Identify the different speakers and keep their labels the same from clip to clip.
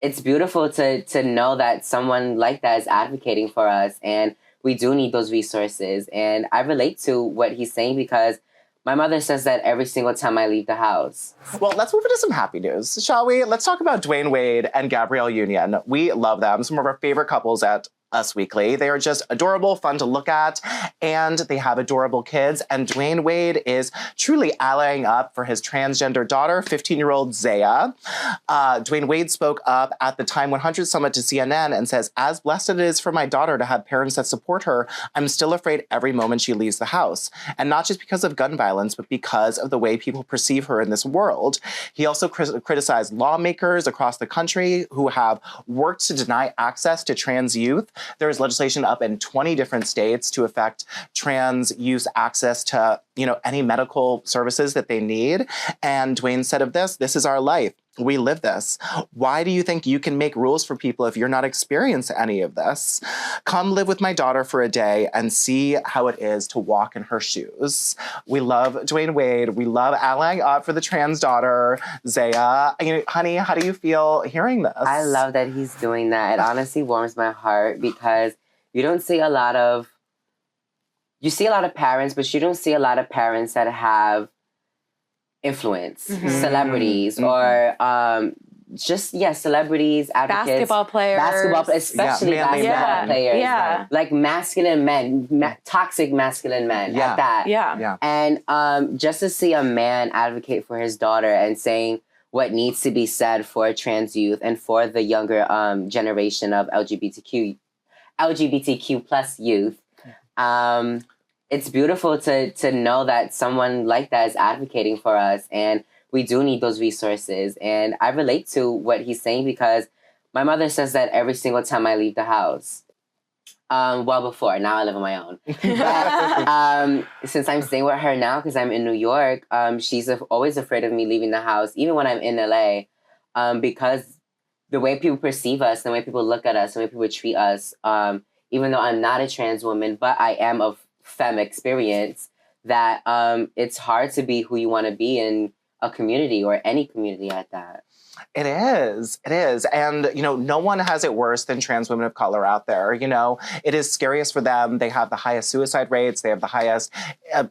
Speaker 1: it's beautiful to know that someone like that is advocating for us, and we do need those resources. And I relate to what he's saying because my mother says that every single time I leave the house.
Speaker 2: Well, let's move into some happy news, shall we? Let's talk about Dwayne Wade and Gabrielle Union. We love them. Some of our favorite couples at Us Weekly. They are just adorable, fun to look at, and they have adorable kids. And Dwayne Wade is truly allying up for his transgender daughter, 15-year-old Zaya. Dwayne Wade spoke up at the Time 100 Summit to CNN and says, "As blessed it is for my daughter to have parents that support her, I'm still afraid every moment she leaves the house. And not just because of gun violence, but because of the way people perceive her in this world." He also criticized lawmakers across the country who have worked to deny access to trans youth. There is legislation up in 20 different states to affect trans youth access to, any medical services that they need. And Dwayne said of this is our life. We live this. Why do you think you can make rules for people if you're not experiencing any of this? Come live with my daughter for a day and see how it is to walk in her shoes. We love Dwayne Wade. We love allying up for the trans daughter, Zaya. Honey, how do you feel hearing this?
Speaker 1: I love that he's doing that. It honestly warms my heart because you don't see a lot of... You see a lot of parents, but you don't see a lot of parents that have influence, celebrities, or celebrities, advocates.
Speaker 3: Basketball players.
Speaker 1: Especially basketball players.
Speaker 3: Yeah.
Speaker 1: Like masculine men, toxic masculine men at that.
Speaker 3: Yeah.
Speaker 1: And just to see a man advocate for his daughter and saying what needs to be said for trans youth and for the younger generation of LGBTQ plus youth, it's beautiful to know that someone like that is advocating for us, and we do need those resources. And I relate to what he's saying because my mother says that every single time I leave the house. Before. Now I live on my own. But, since I'm staying with her now because I'm in New York, she's always afraid of me leaving the house, even when I'm in LA, because the way people perceive us, the way people look at us, the way people treat us, even though I'm not a trans woman, but I am of femme experience, that it's hard to be who you want to be in a community or any community at that.
Speaker 2: It is. And, no one has it worse than trans women of color out there. It is scariest for them. They have the highest suicide rates. They have the highest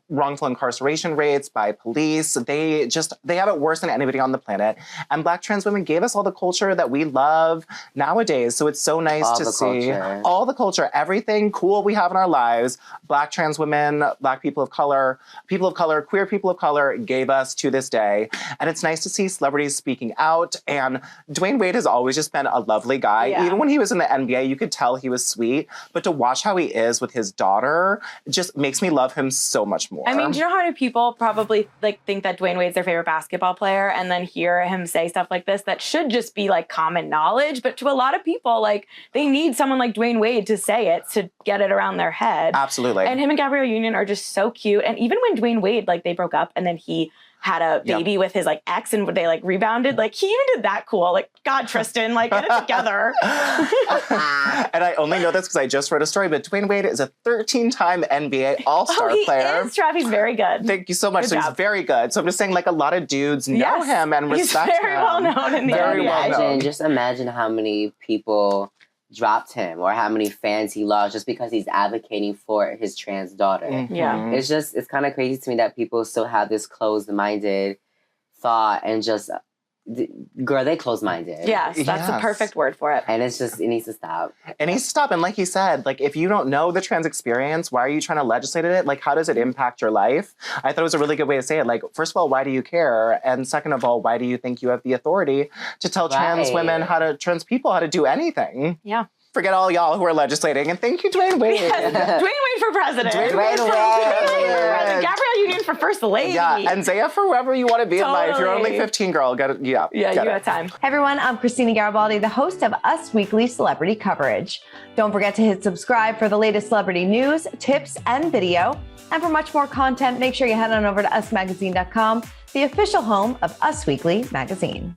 Speaker 2: wrongful incarceration rates by police. They have it worse than anybody on the planet. And Black trans women gave us all the culture that we love nowadays. So it's so nice to see all the culture, everything cool we have in our lives. Black trans women, Black people of color, queer people of color gave us to this day. And it's nice to see celebrities speaking out. And Dwayne Wade has always just been a lovely guy. Yeah. Even when he was in the NBA, you could tell he was sweet. But to watch how he is with his daughter just makes me love him so much more.
Speaker 3: I mean, do you know how many people probably think that Dwayne Wade's their favorite basketball player and then hear him say stuff like this that should just be common knowledge? But to a lot of people, they need someone like Dwayne Wade to say it to get it around their head.
Speaker 2: Absolutely.
Speaker 3: And him and Gabrielle Union are just so cute. And even when Dwayne Wade, they broke up and then he had a baby with his ex and they rebounded. He even did that cool. God, Tristan, get it together.
Speaker 2: And I only know this because I just read a story, but Dwayne Wade is a 13-time NBA All-Star player.
Speaker 3: He is, Trav. He's very good.
Speaker 2: Thank you so much. He's very good. So I'm just saying a lot of dudes know him and respect him.
Speaker 3: He's very well known in the NBA.
Speaker 1: Just imagine how many people dropped him or how many fans he lost just because he's advocating for his trans daughter.
Speaker 3: Mm-hmm. Yeah.
Speaker 1: It's kind of crazy to me that people still have this closed-minded thought and just, girl, they closed-minded.
Speaker 3: Yes, that's the perfect word for it.
Speaker 1: And it needs to stop.
Speaker 2: It needs to stop. And like you said, if you don't know the trans experience, why are you trying to legislate it? How does it impact your life? I thought it was a really good way to say it. First of all, why do you care? And second of all, why do you think you have the authority to tell trans women trans people how to do anything?
Speaker 3: Yeah.
Speaker 2: Forget all y'all who are legislating. And thank you, Dwayne Wade.
Speaker 3: Yes, Dwayne Wade for president.
Speaker 1: Dwayne Wade for president.
Speaker 3: Gabrielle Union for first lady.
Speaker 2: Yeah, and Zaya for whoever you want to be in life. You're only 15, girl.
Speaker 3: You got time.
Speaker 4: Hey everyone, I'm Christina Garibaldi, the host of Us Weekly Celebrity Coverage. Don't forget to hit subscribe for the latest celebrity news, tips, and video. And for much more content, make sure you head on over to usmagazine.com, the official home of Us Weekly Magazine.